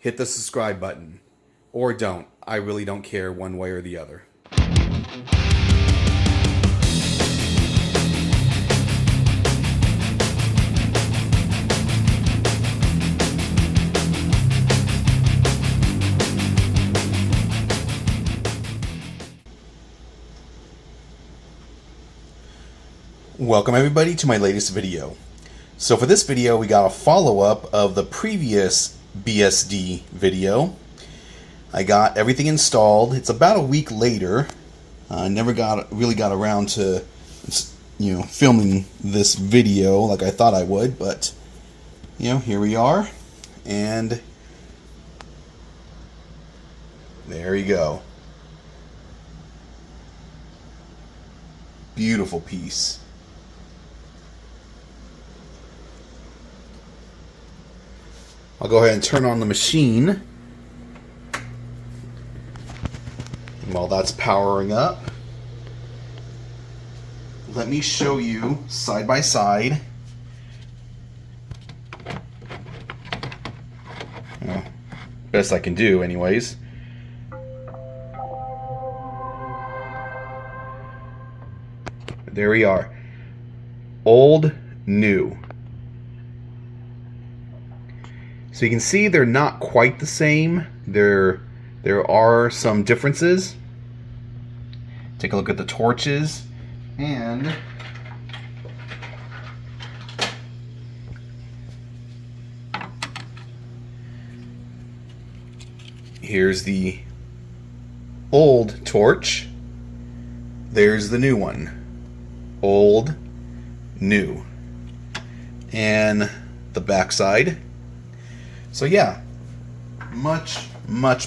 hit the subscribe button. Or don't. I really don't care one way or the other. Welcome everybody to my latest video. So for this video we got a follow-up of the previous BSD video. I got everything installed. It's about a week later. I never really got around to filming this video like I thought I would, but here we are, and there you go. Beautiful piece. I'll go ahead and turn on the machine. And while that's powering up, let me show you side by side. Best I can do anyways. There we are. Old, new. So you can see they're not quite the same. There are some differences. Take a look at the torches, and here's the old torch. There's the new one. Old, new. And the backside. So yeah, much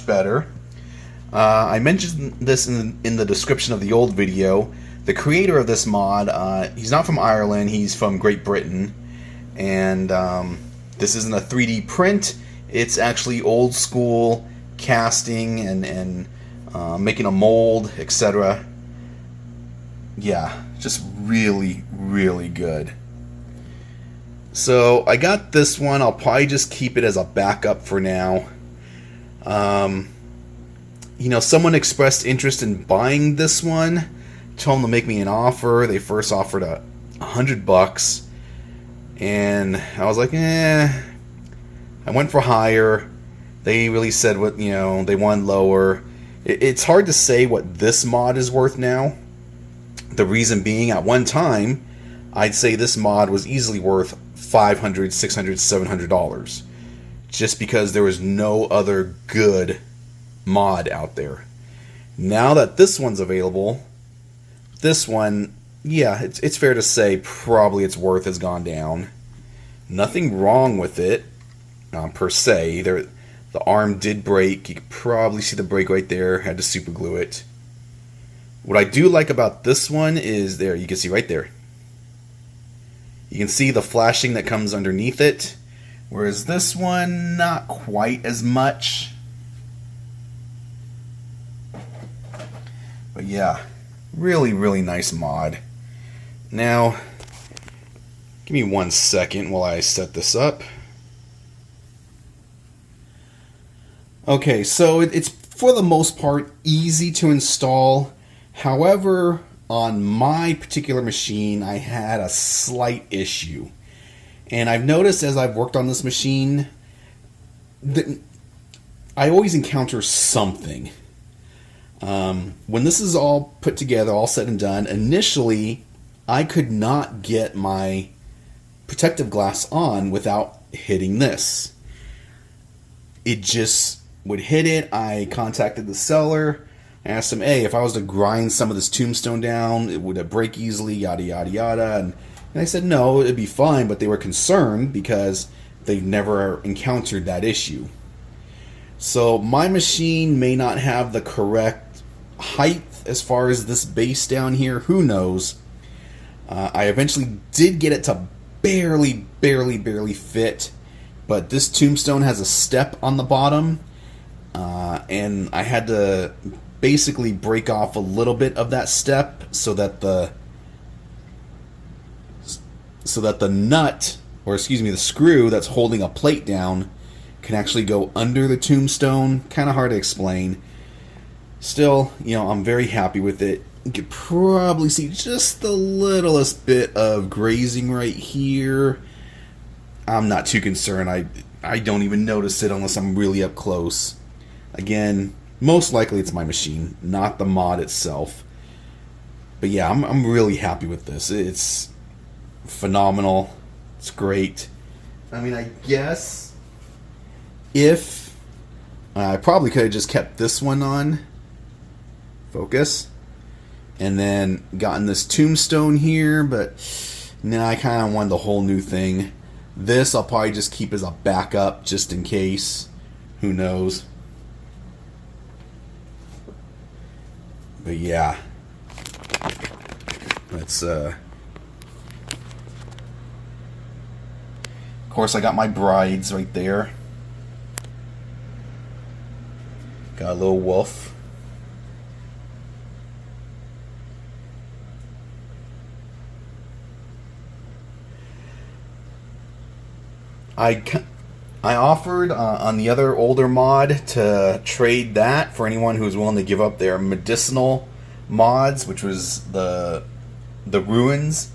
better. I mentioned this in the description of the old video. The creator of this mod, he's not from Ireland, he's from Great Britain. And this isn't a 3D print, it's actually old school casting and making a mold, etc. Yeah, just really good. So I got this one. I'll probably just keep it as a backup for now. Someone expressed interest in buying this one. Told them to make me an offer. They first offered $100, and I was like, I went for higher. They really said what they wanted lower. It's hard to say what this mod is worth now. The reason being, at one time, I'd say this mod was easily worth $500, $600, $700, just because there was no other good mod out there. Now that this one's available, this one, yeah, it's fair to say probably its worth has gone down. Nothing wrong with it per se. The arm did break. You could probably see the break right there. Had to super glue it. What I do like about this one is there, you can see right there. You can see the flashing that comes underneath it, whereas this one, not quite as much. But yeah, really nice mod. Now, give me 1 second while I set this up. Okay, so it's for the most part easy to install. However, on my particular machine, I had a slight issue. And I've noticed as I've worked on this machine that I always encounter something. When this is all put together, all said and done, initially I could not get my protective glass on without hitting this. It just would hit it. I contacted the seller. I asked him, hey, if I was to grind some of this tombstone down, would it break easily, yada, yada, yada. And they said, no, it'd be fine, but they were concerned because they've never encountered that issue. So my machine may not have the correct height as far as this base down here. Who knows? I eventually did get it to barely fit, but this tombstone has a step on the bottom, and I had to basically break off a little bit of that step so that the nut, or excuse me, the screw that's holding a plate down can actually go under the tombstone. Kind of hard to explain. Still, you know, I'm very happy with it. You could probably see just the littlest bit of grazing right here. I'm not too concerned. I don't even notice it unless I'm really up close. Again, most likely it's my machine, not the mod itself. But yeah, I'm really happy with this. It's phenomenal. It's great. I mean, I guess if I probably could have just kept this one on focus and then gotten this tombstone here, but now I kind of wanted the whole new thing. This I'll probably just keep as a backup just in case. Who knows? But yeah. Let's of course I got my brides right there. Got a little wolf. I offered on the other older mod to trade that for anyone who was willing to give up their medicinal mods, which was the ruins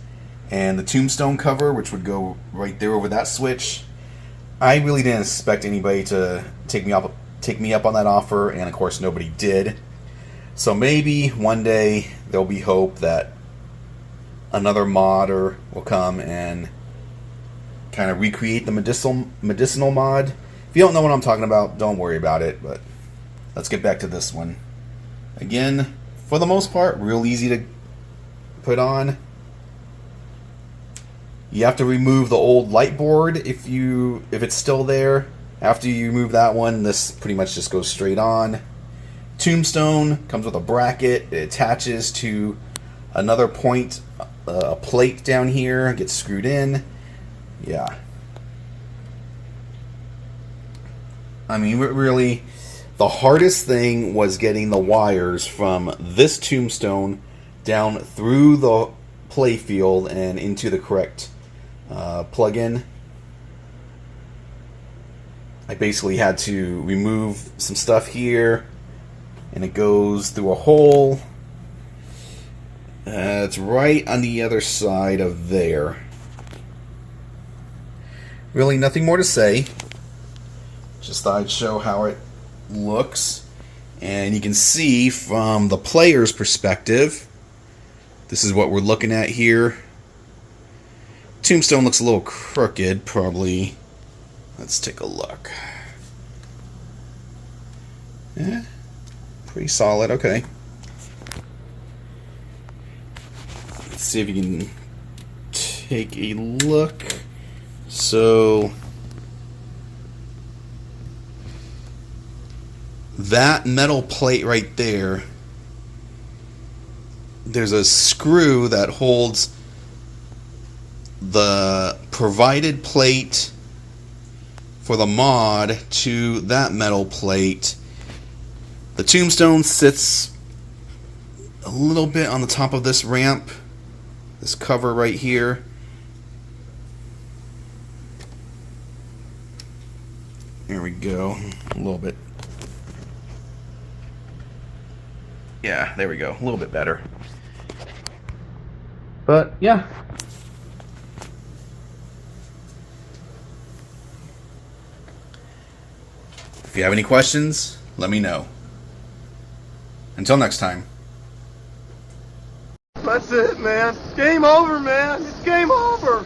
and the tombstone cover, which would go right there over that switch. I really didn't expect anybody to take me up on that offer, and of course nobody did. So maybe one day there'll be hope that another modder will come and kind of recreate the medicinal mod. If you don't know what I'm talking about, don't worry about it, but let's get back to this one. Again, for the most part, real easy to put on. You have to remove the old light board if it's still there. After you remove that one, this pretty much just goes straight on. Tombstone comes with a bracket. It attaches to another point, a plate down here, gets screwed in. Yeah. I mean, really, the hardest thing was getting the wires from this tombstone down through the playfield and into the correct plug-in. I basically had to remove some stuff here, and it goes through a hole. It's right on the other side of there. Really nothing more to say. Just thought I'd show how it looks. And you can see from the player's perspective, this is what we're looking at here. Tombstone looks a little crooked, probably. Let's take a look. Yeah, pretty solid, okay. Let's see if you can take a look. So that metal plate right there, there's a screw that holds the provided plate for the mod to that metal plate. The tombstone sits a little bit on the top of this ramp, this cover right here. There we go, a little bit. Yeah, there we go, a little bit better. But yeah. If you have any questions, let me know. Until next time. That's it, man. It's game over, man. It's game over.